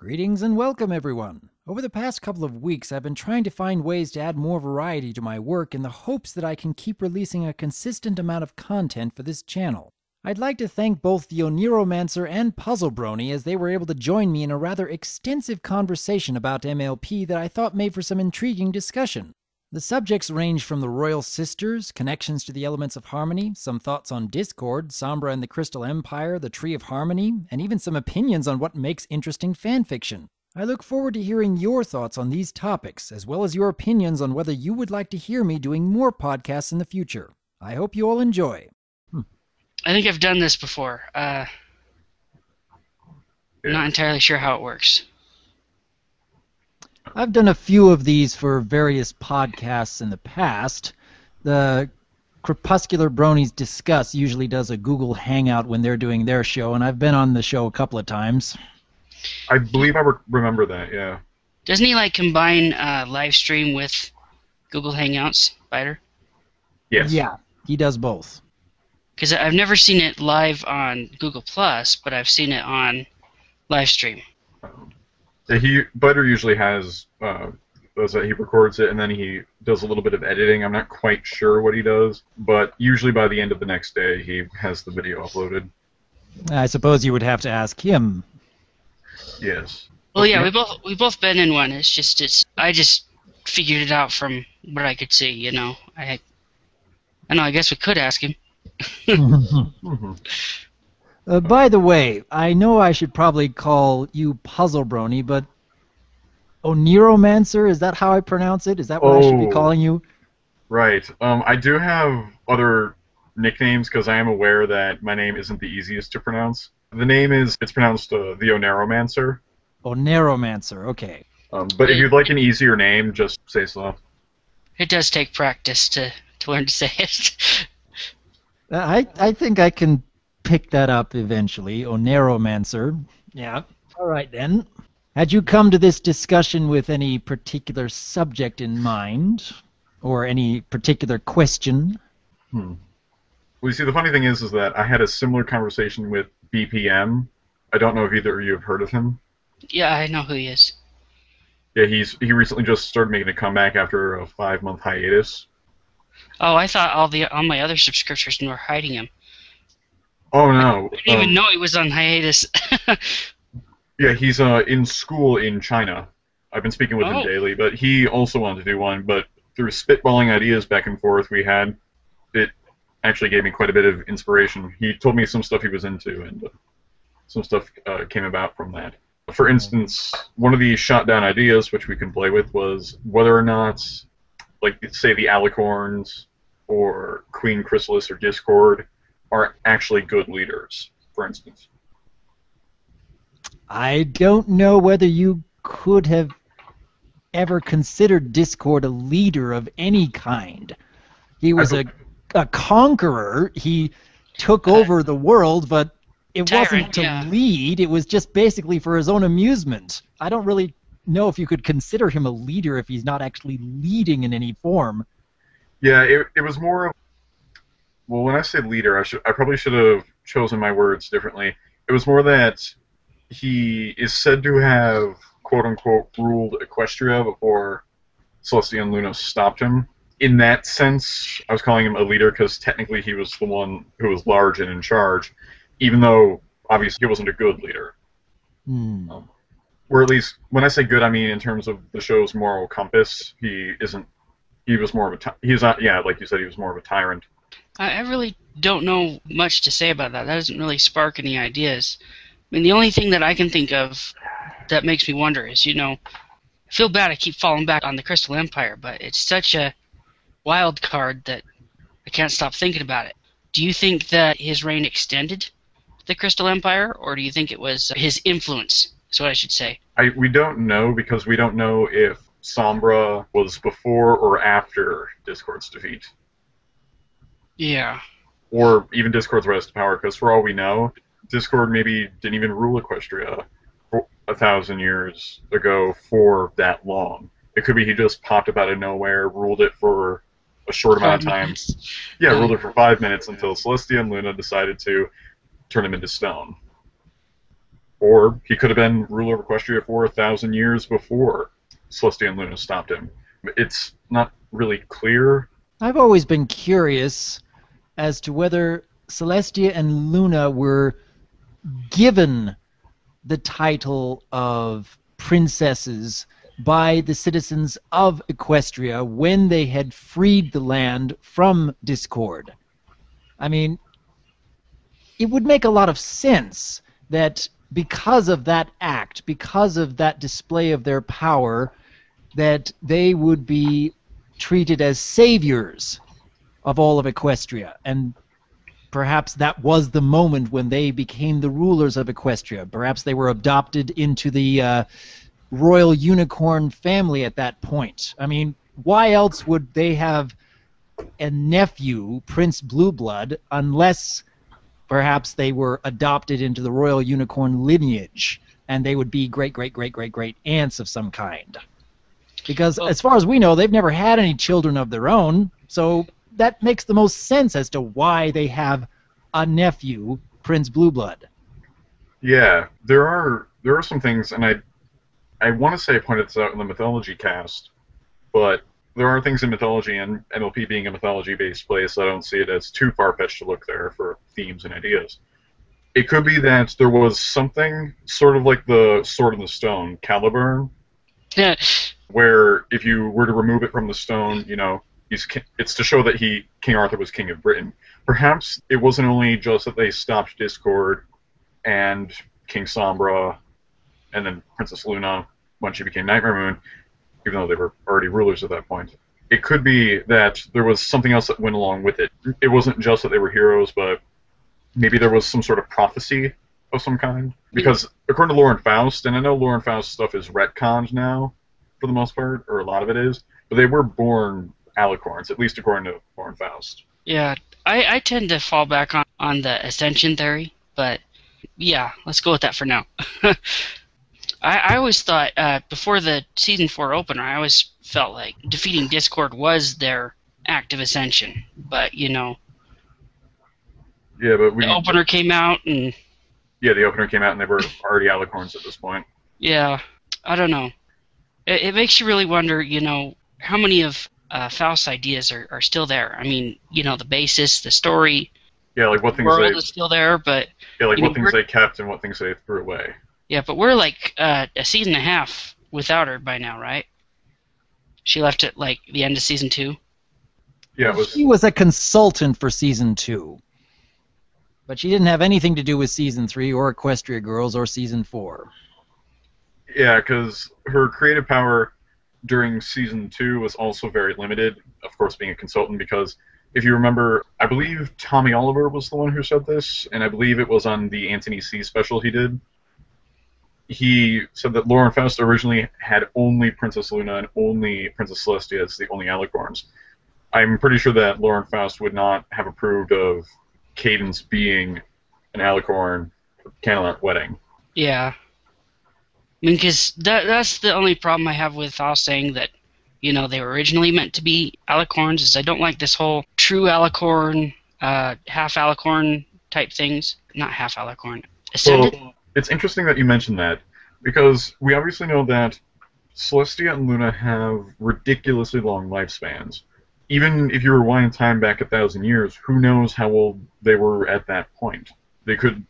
Greetings and welcome, everyone. Over the past couple of weeks, I've been trying to find ways to add more variety to my work in the hopes that I can keep releasing a consistent amount of content for this channel. I'd like to thank both TheOneiromancer and PuzzleBrony as they were able to join me in a rather extensive conversation about MLP that I thought made for some intriguing discussion. The subjects range from the Royal Sisters, connections to the elements of harmony, some thoughts on Discord, Sombra and the Crystal Empire, the Tree of Harmony, and even some opinions on what makes interesting fanfiction. I look forward to hearing your thoughts on these topics, as well as your opinions on whether you would like to hear me doing more podcasts in the future. I hope you all enjoy. I think I've done this before. I'm not entirely sure how it works. I've done a few of these for various podcasts in the past. The Crepuscular Bronies Discuss usually does a Google Hangout when they're doing their show, and I've been on the show a couple of times. I believe I remember that, yeah. Doesn't he, combine live stream with Google Hangouts, Biter? Yes. Yeah, he does both. Because I've never seen it live on Google+, but I've seen it on live stream. Biter usually has those that he records it and then he does a little bit of editing. I'm not quite sure what he does, but usually by the end of the next day he has the video uploaded. I suppose you would have to ask him. Yes. Well, yeah, we both been in one. I just figured it out from what I could see. You know, I guess we could ask him. By the way, I know I should probably call you PuzzleBrony, but Oneiromancer, is that how I pronounce it? Is that what I should be calling you? Right. I do have other nicknames because I am aware that my name isn't the easiest to pronounce. The name it's pronounced TheOneiromancer. Oneiromancer, okay. But if you'd like an easier name, just say so. It does take practice to learn to say it. I think I can pick that up eventually. Oneiromancer. Yeah. All right, then. Had you come to this discussion with any particular subject in mind? Or any particular question? Well, you see, the funny thing is that I had a similar conversation with BPM. I don't know if either of you have heard of him. Yeah, I know who he is. Yeah, he recently just started making a comeback after a 5-month hiatus. Oh, I thought all my other subscriptions were hiding him. Oh no! I didn't even know he was on hiatus. Yeah, he's in school in China. I've been speaking with him daily, but he also wanted to do one. But through spitballing ideas back and forth, it actually gave me quite a bit of inspiration. He told me some stuff he was into, and some stuff came about from that. For instance, one of the shot-down ideas, which we can play with, was whether or not, say the Alicorns or Queen Chrysalis or Discord are actually good leaders, for instance. I don't know whether you could have ever considered Discord a leader of any kind. He was a conqueror. He took over the world, but it wasn't to lead. It was just basically for his own amusement. I don't really know if you could consider him a leader if he's not actually leading in any form. Yeah, it was more of... Well, when I say leader, I probably should have chosen my words differently. It was more that he is said to have, quote-unquote, ruled Equestria before Celestia and Luna stopped him. In that sense, I was calling him a leader because technically he was the one who was large and in charge, even though, obviously, he wasn't a good leader. Or at least, when I say good, I mean in terms of the show's moral compass, he was more of like you said, he was more of a tyrant. I really don't know much to say about that. That doesn't really spark any ideas. I mean, the only thing that I can think of that makes me wonder is, I feel bad I keep falling back on the Crystal Empire, but it's such a wild card that I can't stop thinking about it. Do you think that his reign extended the Crystal Empire, or do you think it was his influence, is what I should say? We don't know, because we don't know if Sombra was before or after Discord's defeat. Yeah. Or even Discord's rise to power, because for all we know, Discord maybe didn't even rule Equestria 1,000 years ago for that long. It could be he just popped up out of nowhere, ruled it for a short amount of time. Yeah, ruled it for 5 minutes until Celestia and Luna decided to turn him into stone. Or he could have been ruler of Equestria for 1,000 years before Celestia and Luna stopped him. It's not really clear. I've always been curious as to whether Celestia and Luna were given the title of princesses by the citizens of Equestria when they had freed the land from Discord. I mean, it would make a lot of sense that because of that act, because of that display of their power, that they would be treated as saviors of all of Equestria. And perhaps that was the moment when they became the rulers of Equestria. Perhaps they were adopted into the royal unicorn family at that point. I mean, why else would they have a nephew, Prince Blueblood, unless perhaps they were adopted into the royal unicorn lineage and they would be great aunts of some kind? Because as far as we know, they've never had any children of their own, so that makes the most sense as to why they have a nephew, Prince Blueblood. Yeah, there are some things, and I want to say I pointed this out in the mythology cast, but there are things in mythology, and MLP being a mythology-based place, I don't see it as too far-fetched to look there for themes and ideas. It could be that there was something sort of like the Sword in the Stone, Caliburn, Yeah. where if you were to remove it from the stone, you know, it's to show that King Arthur was king of Britain. Perhaps it wasn't only just that they stopped Discord and King Sombra and then Princess Luna when she became Nightmare Moon, even though they were already rulers at that point. It could be that there was something else that went along with it. It wasn't just that they were heroes, but maybe there was some sort of prophecy of some kind. Because according to Lore and Faust, and I know Lore and Faust stuff is retconned now, for the most part, or a lot of it is, but they were born Alicorns, at least according to Lore and Faust. Yeah, I tend to fall back on the Ascension theory, but yeah, let's go with that for now. I always thought, before the Season 4 opener, I always felt like defeating Discord was their act of ascension, but, you know, yeah, but the opener came out, and... Yeah, the opener came out, and they were already Alicorns at this point. Yeah, I don't know. It makes you really wonder, you know, how many of Faust's ideas are still there. I mean, you know, the basis, the story, yeah, like what things the world is still there, but... Yeah, like what things they kept and what things they threw away. Yeah, but we're like a season and a half without her by now, right? She left at like the end of Season 2. Yeah, She was a consultant for Season 2. But she didn't have anything to do with Season 3 or Equestria Girls or Season 4. Yeah, because her creative power during Season 2 was also very limited, of course being a consultant, because if you remember, I believe Tommy Oliver was the one who said this, and I believe it was on the Anthony C. special he did. He said that Lore and Faust originally had only Princess Luna and only Princess Celestia as the only Alicorns. I'm pretty sure that Lore and Faust would not have approved of Cadence being an Alicorn for Candlelit Wedding. Yeah. I mean, because that's the only problem I have with Faust saying that, you know, they were originally meant to be Alicorns, is I don't like this whole true Alicorn, half Alicorn type things. Not half Alicorn. Ascended? Well, it's interesting that you mentioned that, because we obviously know that Celestia and Luna have ridiculously long lifespans. Even if you rewind time back 1,000 years, who knows how old they were at that point? They could.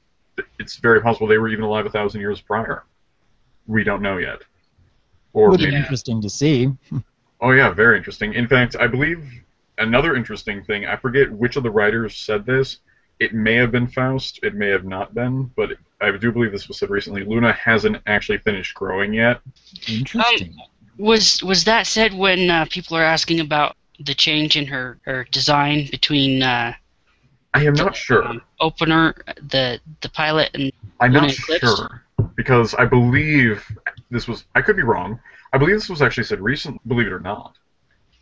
It's very possible they were even alive 1,000 years prior. We don't know yet. Or Would be maybe, interesting to see. oh yeah, very interesting. In fact, I believe another interesting thing, I forget which of the writers said this. It may have been Faust, it may have not been, but I do believe this was said recently. Luna hasn't actually finished growing yet. Interesting. Was that said when people are asking about the change in her design between I am not sure. Opener, the pilot, and I'm Luna not Eclipse? sure, because I believe this was... I could be wrong. I believe this was actually said recently, believe it or not.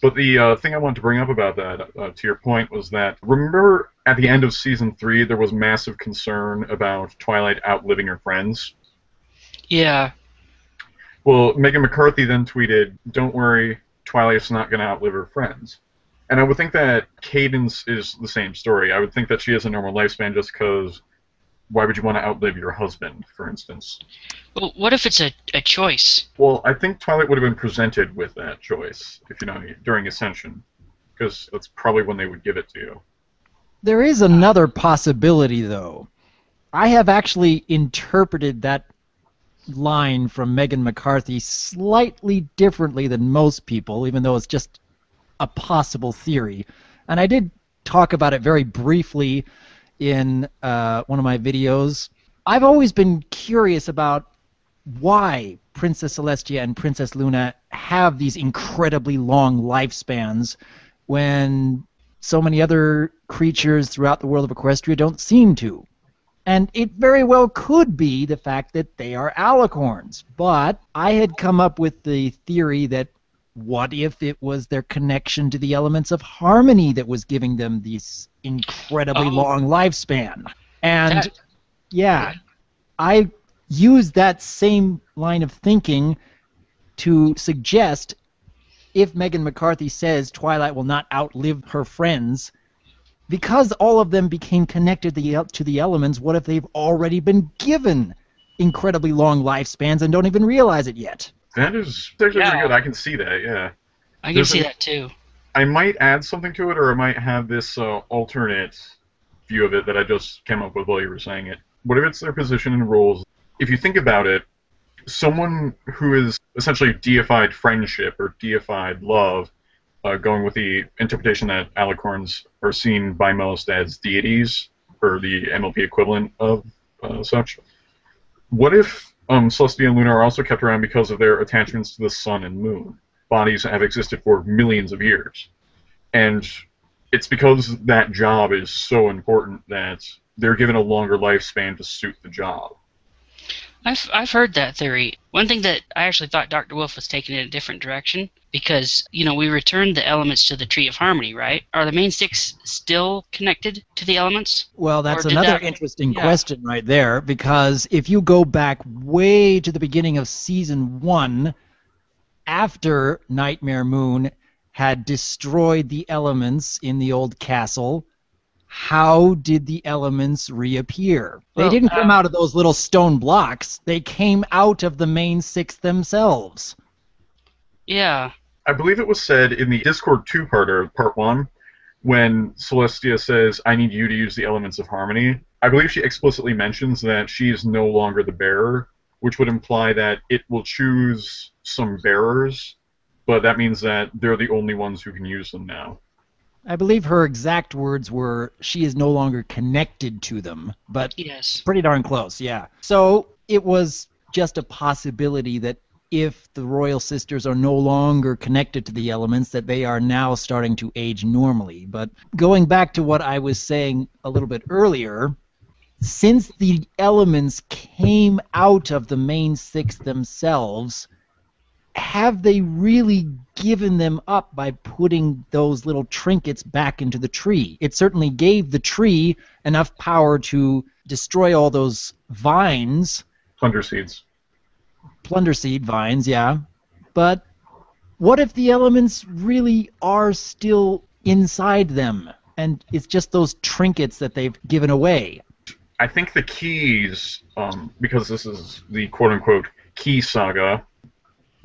But the thing I wanted to bring up about that, to your point, was that, remember at the end of Season 3, there was massive concern about Twilight outliving her friends? Yeah. Well, Megan McCarthy then tweeted, "Don't worry, Twilight's not going to outlive her friends." And I would think that Cadence is the same story. I would think that she has a normal lifespan just because why would you want to outlive your husband, for instance? Well, what if it's a choice? Well, I think Twilight would have been presented with that choice, if you know, during Ascension, because that's probably when they would give it to you. There is another possibility, though. I have actually interpreted that line from Megan McCarthy slightly differently than most people, even though it's just a possible theory. And I did talk about it very briefly in one of my videos. I've always been curious about why Princess Celestia and Princess Luna have these incredibly long lifespans when so many other creatures throughout the world of Equestria don't seem to. And it very well could be the fact that they are Alicorns. But I had come up with the theory that what if it was their connection to the elements of harmony that was giving them this incredibly long lifespan? And yeah, I used that same line of thinking to suggest if Megan McCarthy says Twilight will not outlive her friends, because all of them became connected to the elements, what if they've already been given incredibly long lifespans and don't even realize it yet? That is actually pretty good. I can see that, yeah. I can see that, too. I might add something to it, or I might have this alternate view of it that I just came up with while you were saying it. What if it's their position and roles? If you think about it, someone who is essentially deified friendship or deified love, going with the interpretation that Alicorns are seen by most as deities, or the MLP equivalent of such. What if Celestia and Luna are also kept around because of their attachments to the sun and moon? Bodies that have existed for millions of years. And it's because that job is so important that they're given a longer lifespan to suit the job. I've heard that theory. One thing that I actually thought Dr. Wolf was taking in a different direction, because, you know, we returned the elements to the Tree of Harmony, right? Are the main six still connected to the elements? Well, that's another interesting question right there, because if you go back way to the beginning of Season 1, after Nightmare Moon had destroyed the elements in the old castle, how did the elements reappear? They didn't come out of those little stone blocks. They came out of the main six themselves. Yeah. I believe it was said in the Discord two-parter, Part 1, when Celestia says, I need you to use the elements of harmony. I believe she explicitly mentions that she is no longer the bearer, which would imply that it will choose some bearers, but that means that they're the only ones who can use them now. I believe her exact words were, she is no longer connected to them, but yes, pretty darn close, yeah. So it was just a possibility that if the Royal Sisters are no longer connected to the elements, that they are now starting to age normally. But going back to what I was saying a little bit earlier, since the elements came out of the main six themselves, have they really given them up by putting those little trinkets back into the tree? It certainly gave the tree enough power to destroy all those vines. Plunderseeds. Plunderseed vines, yeah. But what if the elements really are still inside them, and it's just those trinkets that they've given away? I think the keys, because this is the quote-unquote key saga,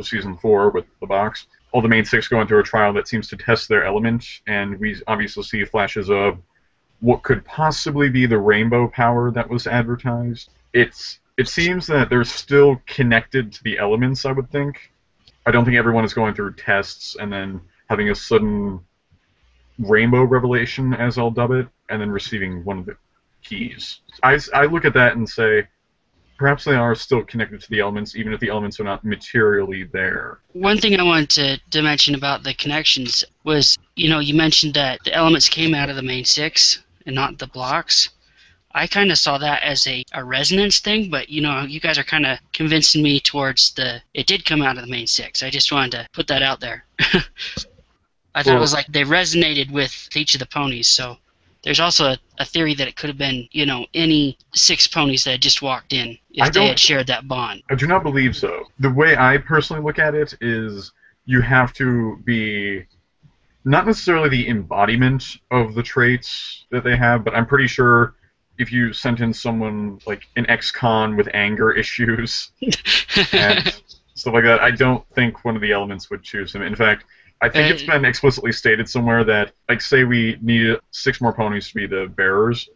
Season 4 with the box, all the main six go into a trial that seems to test their element, and we obviously see flashes of what could possibly be the rainbow power that was advertised. It seems that they're still connected to the elements, I would think. I don't think everyone is going through tests and then having a sudden rainbow revelation, as I'll dub it, and then receiving one of the keys. I look at that and say, perhaps they are still connected to the elements, even if the elements are not materially there. One thing I wanted to mention about the connections was, you know, you mentioned that the elements came out of the main six and not the blocks. I kind of saw that as a resonance thing, but, you know, you guys are kind of convincing me towards it did come out of the main six. I just wanted to put that out there. I thought it was like they resonated with each of the ponies, so there's also a theory that it could have been, you know, any six ponies that had just walked in if they had shared that bond. I do not believe so. The way I personally look at it is you have to be not necessarily the embodiment of the traits that they have, but I'm pretty sure if you sent in someone like an ex-con with anger issues and stuff like that, I don't think one of the elements would choose him. In fact, I think it's been explicitly stated somewhere that, like, say we needed 6 more ponies to be the bearers,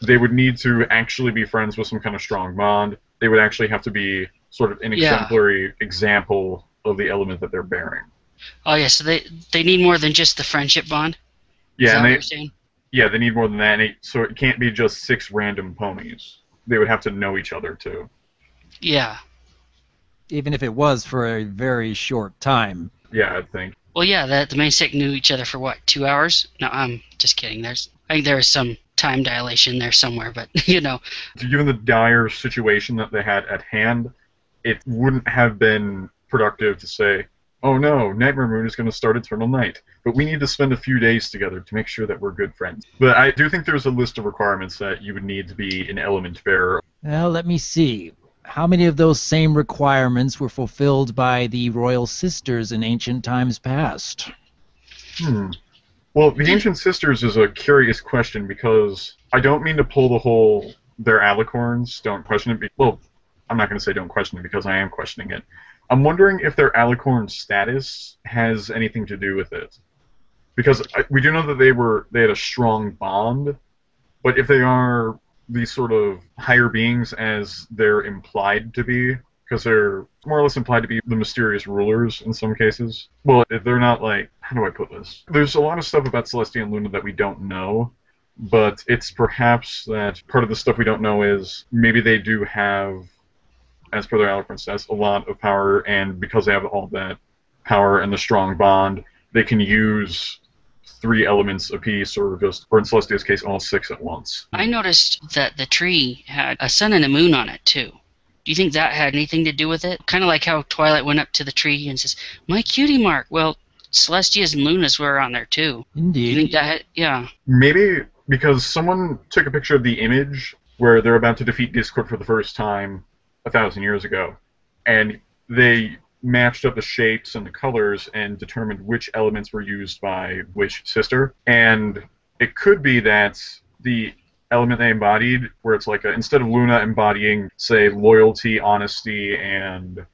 they would need to actually be friends with some kind of strong bond. They would actually have to be sort of an exemplary example of the element that they're bearing. Oh yeah, so they need more than just the friendship bond? Yeah, Is that what you're saying? Yeah, they need more than that. So it can't be just 6 random ponies. They would have to know each other, too. Yeah. Even if it was for a very short time. Yeah, I think. Well, yeah, the main 6 knew each other for, what, 2 hours? No, I'm just kidding. I think there was some time dilation there somewhere, but, you know. Given the dire situation that they had at hand, it wouldn't have been productive to say, oh no, Nightmare Moon is going to start Eternal Night, but we need to spend a few days together to make sure that we're good friends. But I do think there's a list of requirements that you would need to be an element bearer. Well, let me see. How many of those same requirements were fulfilled by the Royal Sisters in ancient times past? Well, the Ancient Sisters is a curious question because I don't mean to pull the whole they're Alicorns, don't question it. Well, I'm not going to say don't question it because I am questioning it. I'm wondering if their Alicorn status has anything to do with it. Because we do know that they had a strong bond, but if they are these sort of higher beings as they're implied to be, because they're more or less implied to be the mysterious rulers in some cases. Well, if they're not like, how do I put this? There's a lot of stuff about Celestia and Luna that we don't know, but it's perhaps that part of the stuff we don't know is maybe they do have, as per their Alicorn says, a lot of power, and because they have all that power and the strong bond, they can use 3 elements apiece, or in Celestia's case, all 6 at once. I noticed that the tree had a sun and a moon on it, too. Do you think that had anything to do with it? Kind of like how Twilight went up to the tree and says, "My cutie mark." Well, Celestia's and Luna's were on there, too. Indeed. Do you think that yeah. Maybe because someone took a picture of the image where they're about to defeat Discord for the first time 1,000 years ago, and they matched up the shapes and the colors and determined which elements were used by which sister. And it could be that the element they embodied, where it's like instead of Luna embodying, say, loyalty, honesty, and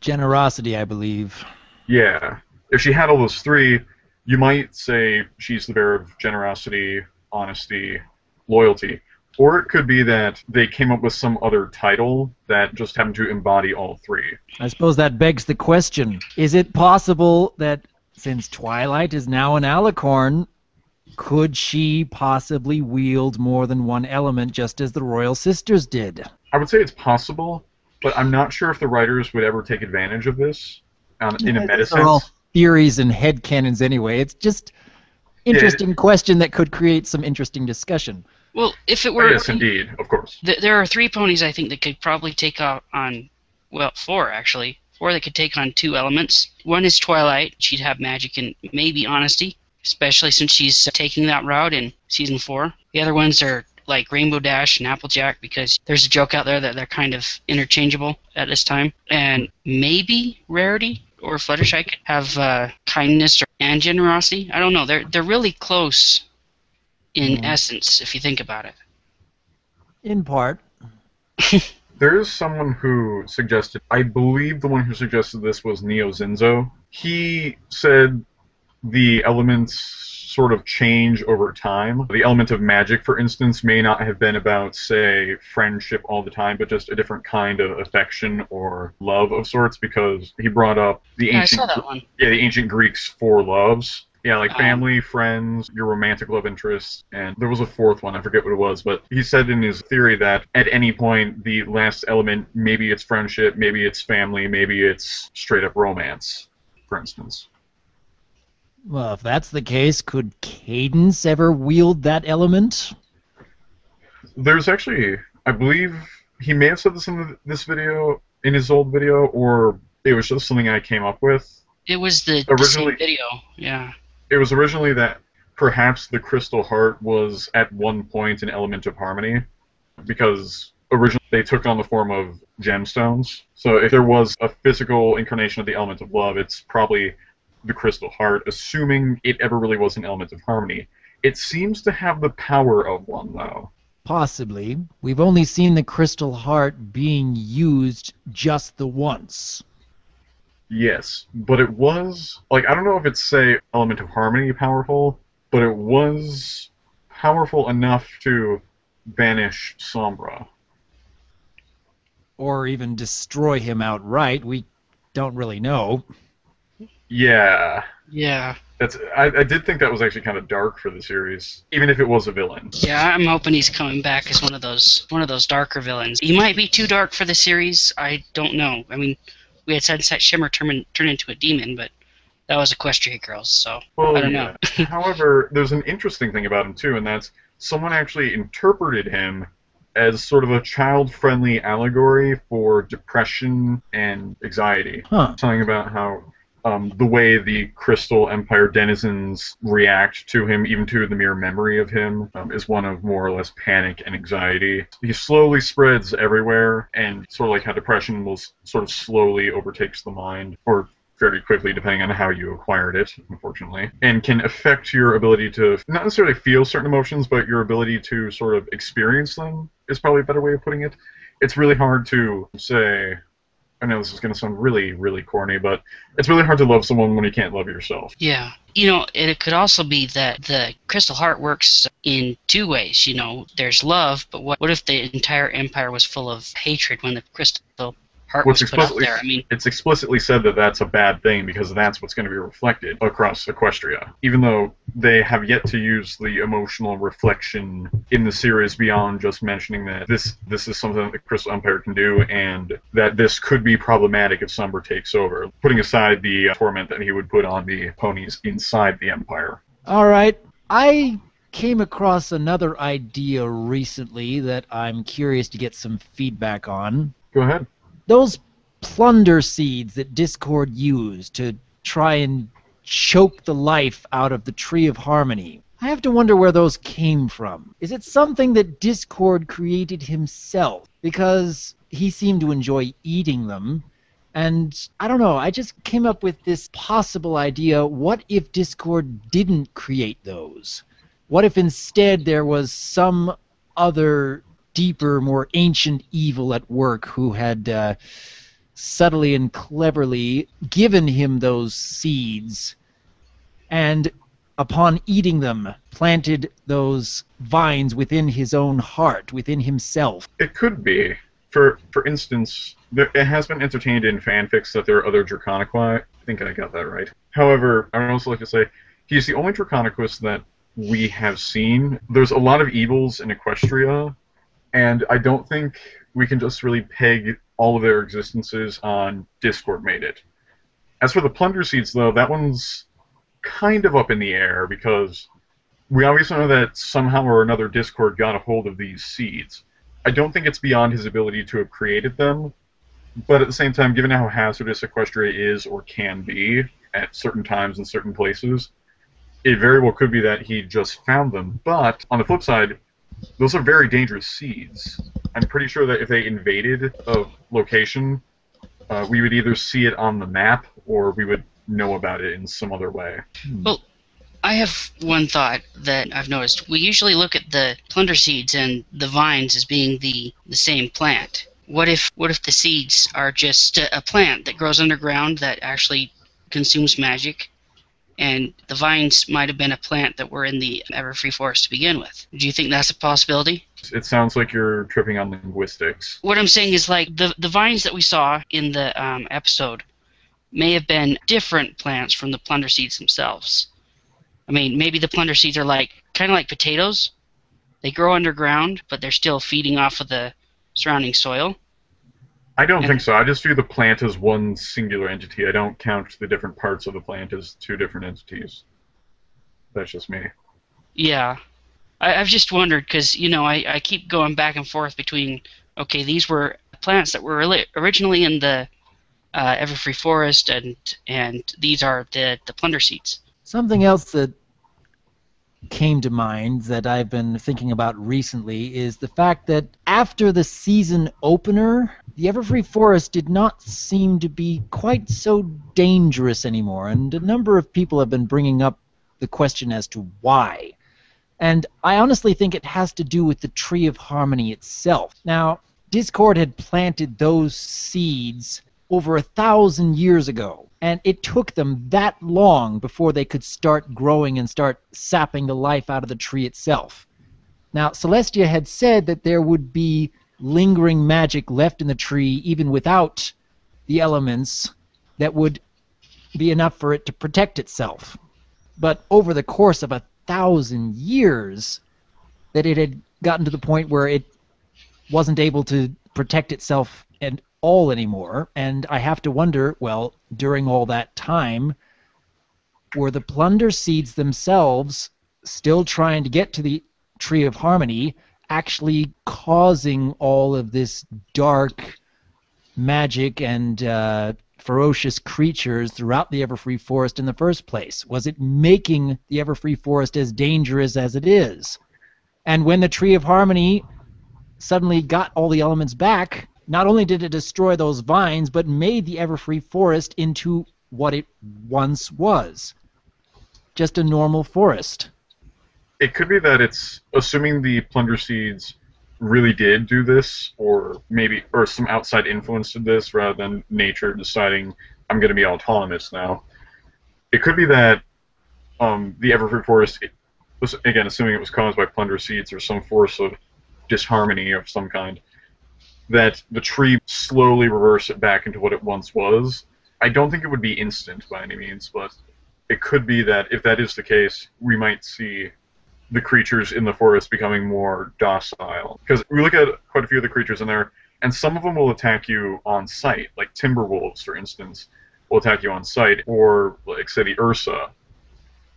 generosity, I believe. Yeah. If she had all those 3, you might say she's the bearer of generosity, honesty, loyalty. Or it could be that they came up with some other title that just happened to embody all 3. I suppose that begs the question, is it possible that since Twilight is now an Alicorn, could she possibly wield more than one element just as the Royal Sisters did? I would say it's possible, but I'm not sure if the writers would ever take advantage of this in a meta sense. They're all theories and headcanons anyway. It's just interesting question that could create some interesting discussion. Well, if it were... Yes, indeed, of course. There are 3 ponies, I think, that could probably take on... Well, 4, actually. 4 that could take on 2 elements. One is Twilight. She'd have magic and maybe honesty, especially since she's taking that route in Season 4. The other ones are like Rainbow Dash and Applejack, because there's a joke out there that they're kind of interchangeable at this time. And maybe Rarity or Fluttershy could have kindness and generosity. I don't know. They're really close in essence, if you think about it. In part. There is someone who suggested, I believe the one who suggested this was Neo Zinzo. He said the elements sort of change over time. The element of magic, for instance, may not have been about, say, friendship all the time, but just a different kind of affection or love of sorts, because he brought up the ancient, I saw that one. Yeah, the ancient Greeks' 4 loves. Yeah, like family, friends, your romantic love interests, and there was a 4th one, I forget what it was, but he said in his theory that at any point the last element, maybe it's friendship, maybe it's family, maybe it's straight-up romance, for instance. Well, if that's the case, could Cadence ever wield that element? There's actually, I believe, he may have said this in this video, in his old video, or it was just something I came up with. It was the same video, yeah. It was originally that perhaps the Crystal Heart was at one point an element of harmony, because originally they took on the form of gemstones. So if there was a physical incarnation of the element of love, it's probably the Crystal Heart, assuming it ever really was an element of harmony. It seems to have the power of one, though. Possibly. We've only seen the crystal heart being used just the once. Yes, but it was, like, I don't know if it's, say, element of harmony powerful, but it was powerful enough to banish Sombra. Or even destroy him outright. We don't really know. Yeah. Yeah. I did think that was actually kind of dark for the series, even if it was a villain. Yeah, I'm hoping he's coming back as one of those darker villains. He might be too dark for the series. I don't know. I mean, we had Sunset Shimmer turn into a demon, but that was Equestria Girls, so well, I don't know. However, there's an interesting thing about him too, and that's someone actually interpreted him as sort of a child-friendly allegory for depression and anxiety. Huh. Something about how the way the Crystal Empire denizens react to him, even to the mere memory of him, is one of more or less panic and anxiety. He slowly spreads everywhere, and sort of like how depression will sort of slowly overtakes the mind, or very quickly, depending on how you acquired it, unfortunately, and can affect your ability to not necessarily feel certain emotions, but your ability to sort of experience them is probably a better way of putting it. It's really hard to say, I know this is going to sound really, really corny, but it's really hard to love someone when you can't love yourself. Yeah. You know, it could also be that the Crystal Heart works in two ways. You know, there's love, but what if the entire empire was full of hatred when the Crystal Heart was put out there? I mean, it's explicitly said that that's a bad thing because that's what's going to be reflected across Equestria. Even though they have yet to use the emotional reflection in the series beyond just mentioning that this is something that the Crystal Empire can do, and that this could be problematic if Sombra takes over, putting aside the torment that he would put on the ponies inside the Empire. All right. I came across another idea recently that I'm curious to get some feedback on. Go ahead. Those Plunderseeds that Discord used to try and choke the life out of the Tree of Harmony. I have to wonder where those came from. Is it something that Discord created himself? Because he seemed to enjoy eating them. And I don't know, I just came up with this possible idea. What if Discord didn't create those? What if instead there was some other deeper, more ancient evil at work who had subtly and cleverly given him those seeds, and upon eating them, planted those vines within his own heart, within himself? It could be. For instance, it has been entertained in fanfics that there are other Draconiqua. I think I got that right. However, I would also like to say, he's the only Draconiquus that we have seen. There's a lot of evils in Equestria, and I don't think we can just really peg all of their existences on Discord made it. As for the Plunderseeds, though, that one's kind of up in the air, because we obviously know that somehow or another Discord got a hold of these seeds. I don't think it's beyond his ability to have created them, but at the same time, given how hazardous Equestria is or can be at certain times in certain places, it very well could be that he just found them. But on the flip side, those are very dangerous seeds. I'm pretty sure that if they invaded a location, we would either see it on the map or we would know about it in some other way. Well, I have one thought that I've noticed. We usually look at the Plunderseeds and the vines as being the same plant. What if the seeds are just a plant that grows underground that actually consumes magic, and the vines might have been a plant that were in the Everfree Forest to begin with? Do you think that's a possibility? It sounds like you're tripping on linguistics. What I'm saying is, like, the vines that we saw in the episode may have been different plants from the Plunderseeds themselves. I mean, maybe the Plunderseeds are kind of like potatoes. They grow underground, but they're still feeding off of the surrounding soil. I don't think so. I just view the plant as one singular entity. I don't count the different parts of the plant as two different entities. That's just me. Yeah. I've just wondered, because, you know, I keep going back and forth between, okay, these were plants that were originally in the Everfree Forest, and these are the Plunderseeds. Something else that came to mind that I've been thinking about recently is the fact that after the season opener, the Everfree Forest did not seem to be quite so dangerous anymore, and a number of people have been bringing up the question as to why. And I honestly think it has to do with the Tree of Harmony itself. Now, Discord had planted those seeds over 1,000 years ago, and it took them that long before they could start growing and start sapping the life out of the tree itself. Now, Celestia had said that there would be lingering magic left in the tree even without the elements that would be enough for it to protect itself. But over the course of 1,000 years, that it had gotten to the point where it wasn't able to protect itself at all anymore. And I have to wonder, well, during all that time, were the Plunderseeds themselves still trying to get to the Tree of Harmony, actually causing all of this dark magic and ferocious creatures throughout the Everfree Forest in the first place? Was it making the Everfree Forest as dangerous as it is? And when the Tree of Harmony suddenly got all the elements back, not only did it destroy those vines, but made the Everfree Forest into what it once was. Just a normal forest. It could be that it's assuming the Plunderseeds really did do this, or some outside influence did this, rather than nature deciding, I'm going to be autonomous now. It could be that the Everfree Forest, was, again, assuming it was caused by Plunderseeds or some force of disharmony of some kind, that the tree slowly reversed it back into what it once was. I don't think it would be instant by any means, but it could be that if that is the case, we might see the creatures in the forest becoming more docile. Because we look at quite a few of the creatures in there, and some of them will attack you on sight, like timber wolves, for instance, will attack you on sight, or, like, say, the Ursa,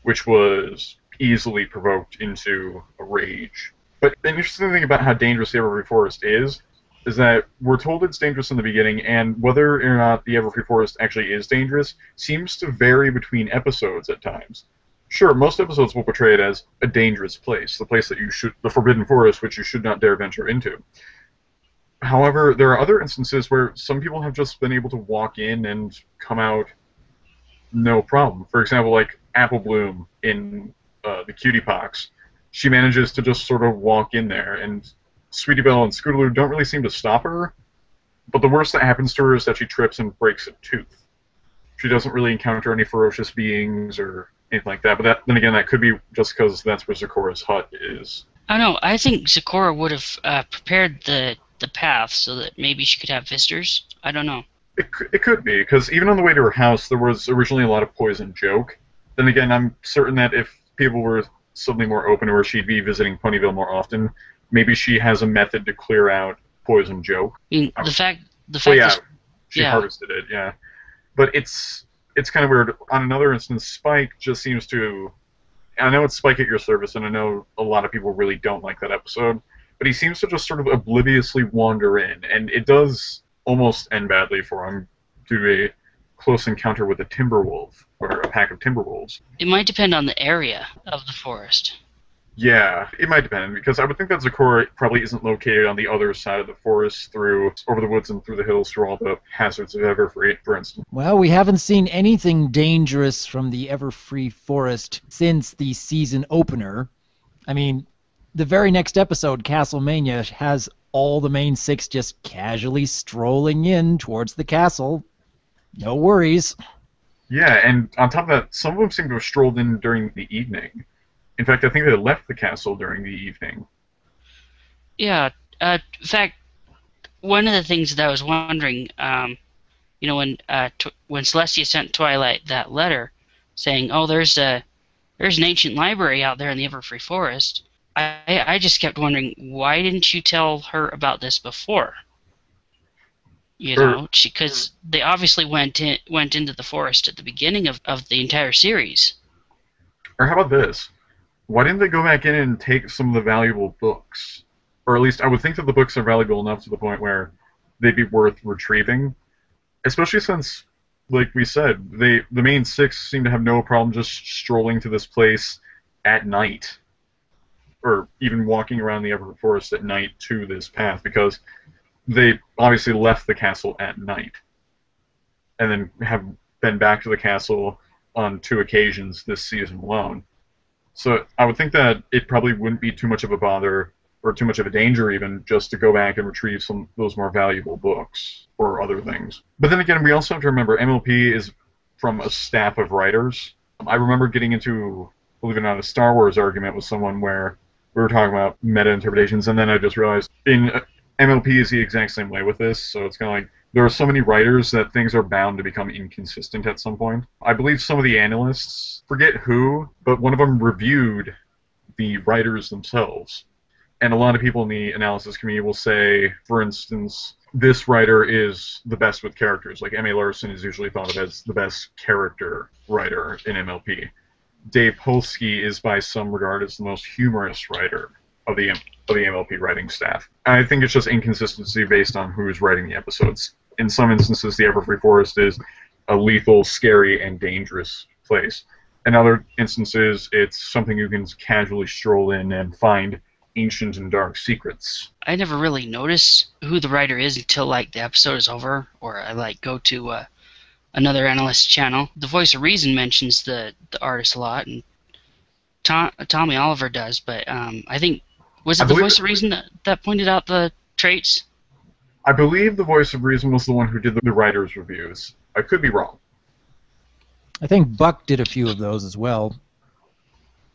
which was easily provoked into a rage. But the interesting thing about how dangerous the Everfree Forest is that we're told it's dangerous in the beginning, and whether or not the Everfree Forest actually is dangerous seems to vary between episodes at times. Sure, most episodes will portray it as a dangerous place, the place that the Forbidden Forest, which you should not dare venture into. However, there are other instances where some people have just been able to walk in and come out no problem. For example, like Apple Bloom in the Cutie Pox. She manages to just sort of walk in there, and Sweetie Belle and Scootaloo don't really seem to stop her, but the worst that happens to her is that she trips and breaks a tooth. She doesn't really encounter any ferocious beings or anything like that, but then again, that could be just because that's where Zecora's hut is. I don't know. I think Zecora would have prepared the path so that maybe she could have visitors. I don't know. It could be, because even on the way to her house, there was originally a lot of poison joke. Then again, I'm certain that if people were suddenly more open to her, she'd be visiting Ponyville more often. Maybe she has a method to clear out poison joke. I mean, the fact she harvested it, yeah. But it's kind of weird. On another instance, Spike just seems to... I know it's Spike at your service, and I know a lot of people really don't like that episode, but he seems to just sort of obliviously wander in, and it does almost end badly for him due to a close encounter with a timberwolf, or a pack of timberwolves. It might depend on the area of the forest. Yeah, it might depend, because I would think that Zecora probably isn't located on the other side of the forest, over the woods and through the hills, through all the hazards of Everfree, for instance. Well, we haven't seen anything dangerous from the Everfree Forest since the season opener. I mean, the very next episode, Castlemania, has all the main six just casually strolling in towards the castle. No worries. Yeah, and on top of that, some of them seem to have strolled in during the evening. In fact, I think they left the castle during the evening. Yeah. In fact, one of the things that I was wondering, when Celestia sent Twilight that letter saying, "Oh, there's an ancient library out there in the Everfree Forest," I just kept wondering, why didn't you tell her about this before? Because they obviously went into the forest at the beginning of the entire series. Or how about this? Why didn't they go back in and take some of the valuable books? Or at least I would think that the books are valuable enough to the point where they'd be worth retrieving. Especially since, like we said, the main six seem to have no problem just strolling to this place at night. Or even walking around the Everfree Forest at night to this path, because they obviously left the castle at night. And then have been back to the castle on 2 occasions this season alone. So I would think that it probably wouldn't be too much of a bother or too much of a danger even just to go back and retrieve some of those more valuable books or other things. But then again, we also have to remember MLP is from a staff of writers. I remember getting into, believe it or not, a Star Wars argument with someone where we were talking about meta interpretations, and then I just realized MLP is the exact same way with this, so it's kind of like there are so many writers that things are bound to become inconsistent at some point. I believe some of the analysts, forget who, but one of them reviewed the writers themselves. And a lot of people in the analysis community will say, for instance, this writer is the best with characters. Like M.A. Larson is usually thought of as the best character writer in MLP. Dave Polsky is by some regarded as the most humorous writer of the MLP writing staff. I think it's just inconsistency based on who's writing the episodes. In some instances, the Everfree Forest is a lethal, scary, and dangerous place. In other instances, it's something you can casually stroll in and find ancient and dark secrets. I never really notice who the writer is until like the episode is over, or I like go to another analyst channel. The Voice of Reason mentions the artist a lot, and Tommy Oliver does, but I think was it the Voice of Reason that pointed out the traits? I believe the Voice of Reason was the one who did the writer's reviews. I could be wrong. I think Buck did a few of those as well.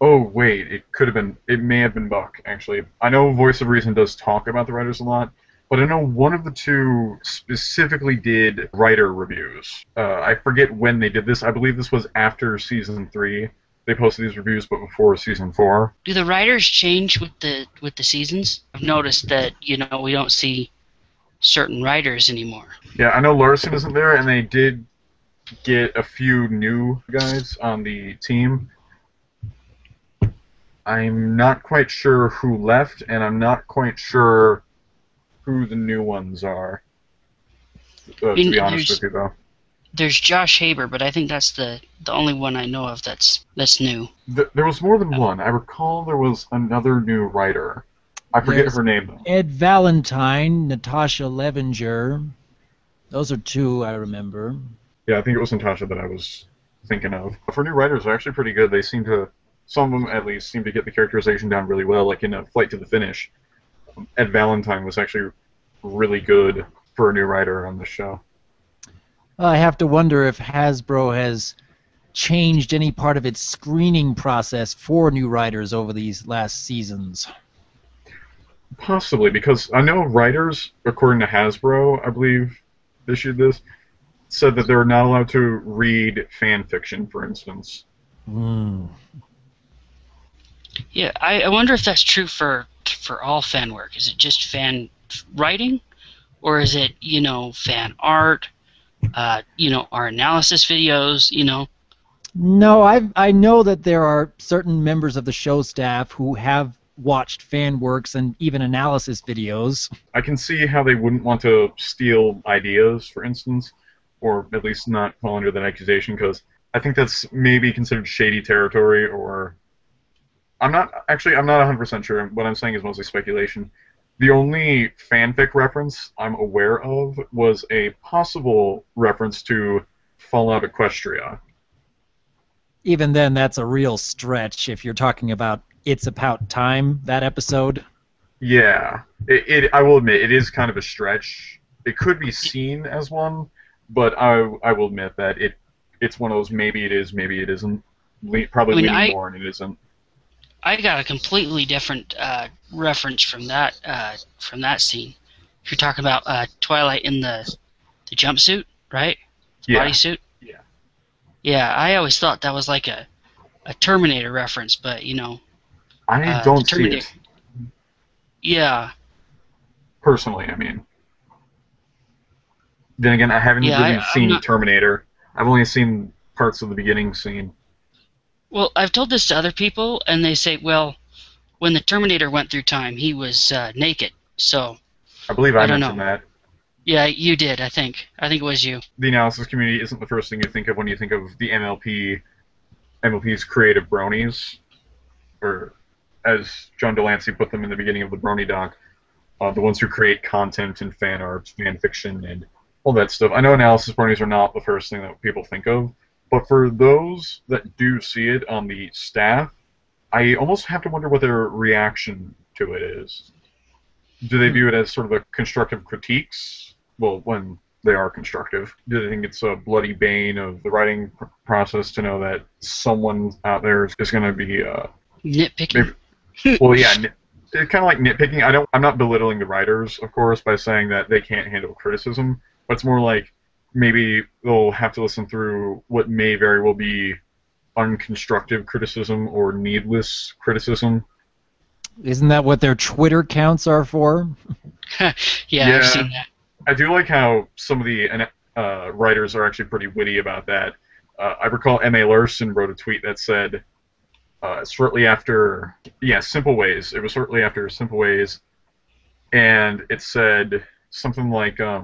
Oh, wait, it may have been Buck, actually. I know Voice of Reason does talk about the writers a lot, but I know one of the two specifically did writer reviews. I forget when they did this. I believe this was after Season 3. They posted these reviews, but before Season 4. Do the writers change with the seasons? I've noticed that, we don't see certain writers anymore. Yeah, I know Larson isn't there, and they did get a few new guys on the team. I'm not quite sure who left, and I'm not quite sure who the new ones are. To be honest with you, though. There's Josh Haber, but I think that's the only one I know of that's new. There was more than one. I recall there was another new writer. I forget her name, though. Ed Valentine, Natasha Levenger. Those are two I remember. Yeah, I think it was Natasha that I was thinking of. For new writers, they're actually pretty good. They seem to... Some of them, at least, seem to get the characterization down really well, like in A Flight to the Finish. Ed Valentine was actually really good for a new writer on the show. I have to wonder if Hasbro has changed any part of its screening process for new writers over these last seasons. Possibly, because I know writers, according to Hasbro, I believe, issued this, said that they're not allowed to read fan fiction, for instance. Yeah, I wonder if that's true for all fan work. Is it just fan writing, or is it fan art? Our analysis videos. No, I know that there are certain members of the show staff who have watched fan works and even analysis videos. I can see how they wouldn't want to steal ideas, for instance, or at least not fall under that accusation, because I think that's maybe considered shady territory, or... I'm not 100% sure. What I'm saying is mostly speculation. The only fanfic reference I'm aware of was a possible reference to Fallout Equestria. Even then, that's a real stretch if you're talking about It's About Time, that episode. Yeah. I will admit, it is kind of a stretch. It could be seen as one, but I will admit that it's one of those maybe it is, maybe it isn't. Probably leaning more and it isn't. I got a completely different reference from that scene. If you're talking about Twilight in the jumpsuit, right? Yeah. Bodysuit. Yeah. Yeah, I always thought that was like a Terminator reference, but I don't see it. Yeah. Personally, I mean. Then again, I haven't really seen Terminator. I've only seen parts of the beginning scene. Well, I've told this to other people, and they say, well, when the Terminator went through time, he was naked, so... I believe I mentioned that. Yeah, you did, I think. I think it was you. The analysis community isn't the first thing you think of when you think of the MLP's creative bronies, or as John Delancey put them in the beginning of the Brony doc, the ones who create content and fan art, fan fiction, and all that stuff. I know analysis bronies are not the first thing that people think of, but for those that do see it on the staff, I almost have to wonder what their reaction to it is. Do they view it as sort of a constructive critiques? Well, when they are constructive. Do they think it's a bloody bane of the writing process to know that someone out there is going to be nitpicking? Well, yeah, it's kind of like nitpicking. I'm not belittling the writers, of course, by saying that they can't handle criticism, but it's more like maybe they'll have to listen through what may very well be unconstructive criticism or needless criticism. Isn't that what their Twitter counts are for? Yeah, I've seen that. I do like how some of the writers are actually pretty witty about that. I recall M.A. Larson wrote a tweet that said, shortly after, Simple Ways. It was shortly after Simple Ways, and it said something like, I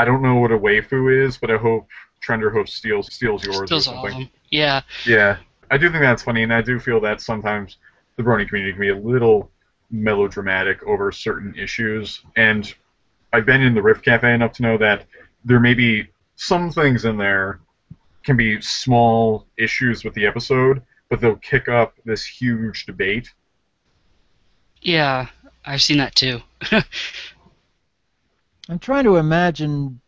don't know what a waifu is, but I hope Trenderhoof steals yours or something. All of them. Yeah. Yeah, I do think that's funny, and I do feel that sometimes the Brony community can be a little melodramatic over certain issues, and I've been in the Rift Cafe enough to know that there may be some things in there can be small issues with the episode, but they'll kick up this huge debate. Yeah, I've seen that too. I'm trying to imagine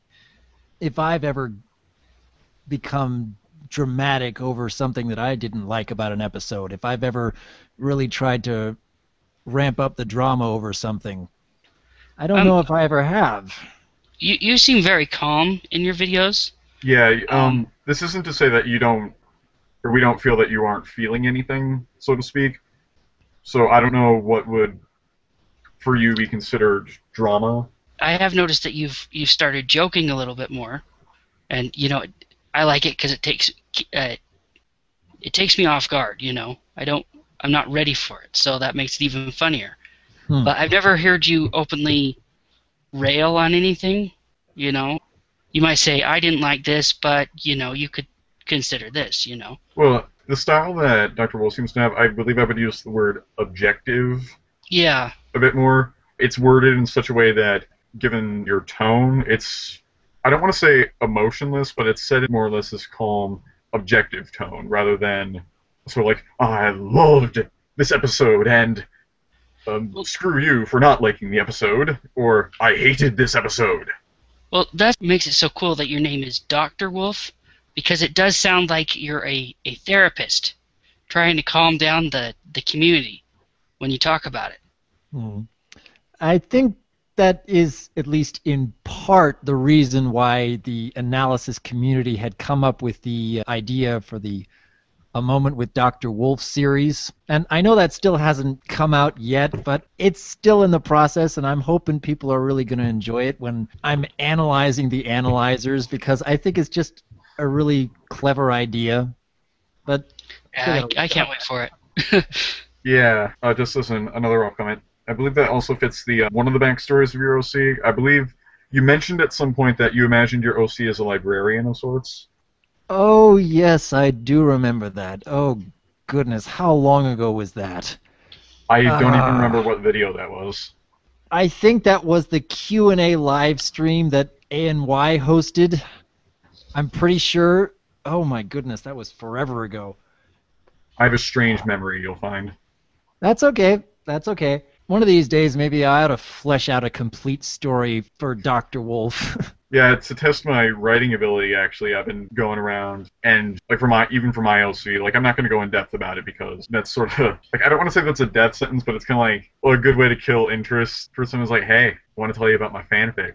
if I've ever become dramatic over something that I didn't like about an episode, if I've ever really tried to ramp up the drama over something. I don't know if I ever have. You seem very calm in your videos. Yeah, this isn't to say that you don't, or we don't feel that you aren't feeling anything, so to speak. So I don't know what would, for you, be considered drama. I have noticed that you've started joking a little bit more, and I like it because it takes me off guard. I'm not ready for it, so that makes it even funnier. But I've never heard you openly rail on anything. You might say, I didn't like this, but, you could consider this, Well, the style that Dr. Wolf seems to have, I believe I would use the word objective a bit more. It's worded in such a way that, given your tone, it's, I don't want to say emotionless, but it's said in more or less this calm, objective tone, rather than sort of like, I loved this episode, and screw you for not liking the episode, or I hated this episode. Well, that makes it so cool that your name is Dr. Wolf, because it does sound like you're a therapist trying to calm down the community when you talk about it. I think that is, at least in part, the reason why the analysis community had come up with the idea for the A Moment with Dr. Wolf series. And I know that still hasn't come out yet, but it's still in the process, and I'm hoping people are really going to enjoy it when I'm analyzing the analyzers, because I think it's just a really clever idea. But I can't wait for it. Yeah, just listen, another off comment. I believe that also fits the one of the backstories of your OC. I believe you mentioned at some point that you imagined your OC as a librarian of sorts. Oh, yes, I do remember that. Oh, goodness, how long ago was that? I don't even remember what video that was. I think that was the Q&A live stream that ANY hosted. I'm pretty sure. Oh, my goodness, that was forever ago. I have a strange memory, you'll find. That's okay. That's okay. One of these days, maybe I ought to flesh out a complete story for Dr. Wolf. Yeah, to test my writing ability, actually, I've been going around and, like, even for my LC, like, I'm not going to go in depth about it because that's sort of, like, I don't want to say that's a death sentence, but it's kind of like, well, a good way to kill interest for someone's like, hey, I want to tell you about my fanfic.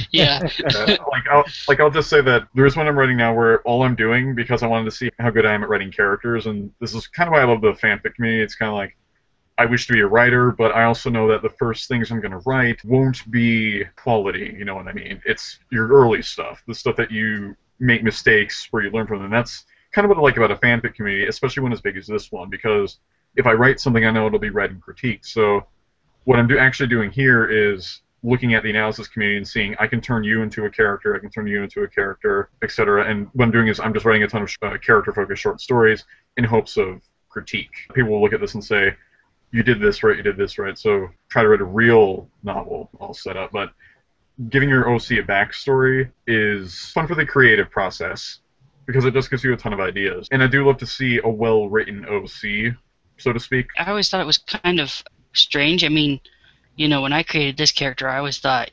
Yeah. I'll just say that there's one I'm writing now where all I'm doing, because I wanted to see how good I am at writing characters, and this is kind of why I love the fanfic community. It's kind of like, I wish to be a writer, but I also know that the first things I'm going to write won't be quality, you know what I mean? It's your early stuff, the stuff that you make mistakes where you learn from them. That's kind of what I like about a fanfic community, especially one as big as this one, because if I write something, I know it'll be read and critiqued. So what I'm actually doing here is looking at the analysis community and seeing I can turn you into a character, I can turn you into a character, etc. And what I'm doing is I'm just writing a ton of character-focused short stories in hopes of critique. People will look at this and say, you did this right, you did this right, so try to write a real novel all set up. But giving your OC a backstory is fun for the creative process. because it just gives you a ton of ideas. And I do love to see a well-written OC, so to speak. I always thought it was kind of strange. I mean, when I created this character, I always thought,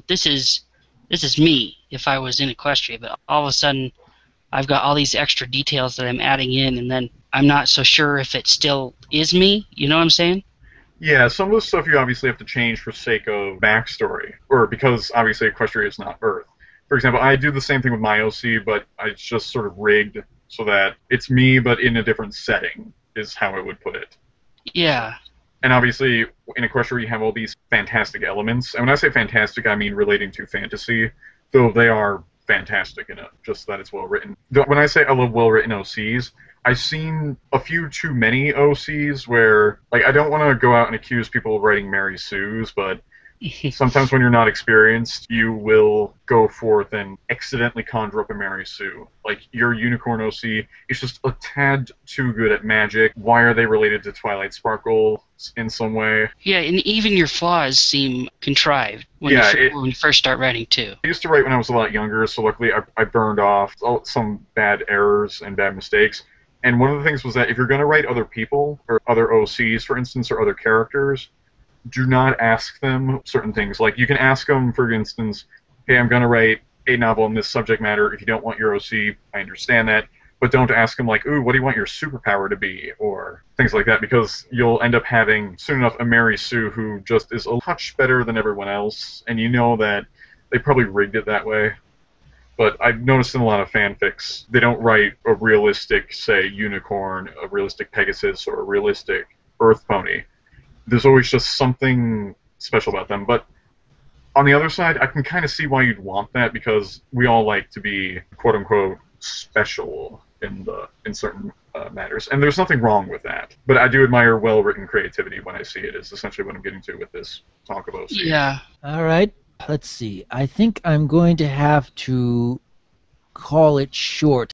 this is me if I was in Equestria, but all of a sudden I've got all these extra details that I'm adding in, and then I'm not so sure if it still is me. You know what I'm saying? Yeah, some of the stuff you obviously have to change for sake of backstory, or because obviously Equestria is not Earth. For example, I do the same thing with my OC, but it's just sort of rigged so that it's me, but in a different setting, is how I would put it. Yeah. And obviously, in Equestria, you have all these fantastic elements. And when I say fantastic, I mean relating to fantasy, though they are fantastic in it, just that it's well written. When I say I love well-written OCs, I've seen a few too many OCs where, like, I don't want to go out and accuse people of writing Mary Sue's, but sometimes when you're not experienced, you will go forth and accidentally conjure up a Mary Sue. Like, your Unicorn OC is just a tad too good at magic. Why are they related to Twilight Sparkle in some way? Yeah, and even your flaws seem contrived when you first start writing, too. I used to write when I was a lot younger, so luckily I burned off some bad errors and bad mistakes. And one of the things was that if you're going to write other people, or other OCs, for instance, or other characters, do not ask them certain things. Like, you can ask them, for instance, hey, I'm going to write a novel on this subject matter. If you don't want your OC, I understand that. But don't ask them, like, ooh, what do you want your superpower to be? Or things like that, because you'll end up having, soon enough, a Mary Sue who just is a touch better than everyone else, and you know that they probably rigged it that way. But I've noticed in a lot of fanfics, they don't write a realistic, say, unicorn, a realistic Pegasus, or a realistic Earth pony. There's always just something special about them. But on the other side, I can kind of see why you'd want that, because we all like to be, quote-unquote, special in certain matters. And there's nothing wrong with that. But I do admire well-written creativity when I see it, is essentially what I'm getting to with this talk of OC. Yeah. All right. Let's see. I think I'm going to have to call it short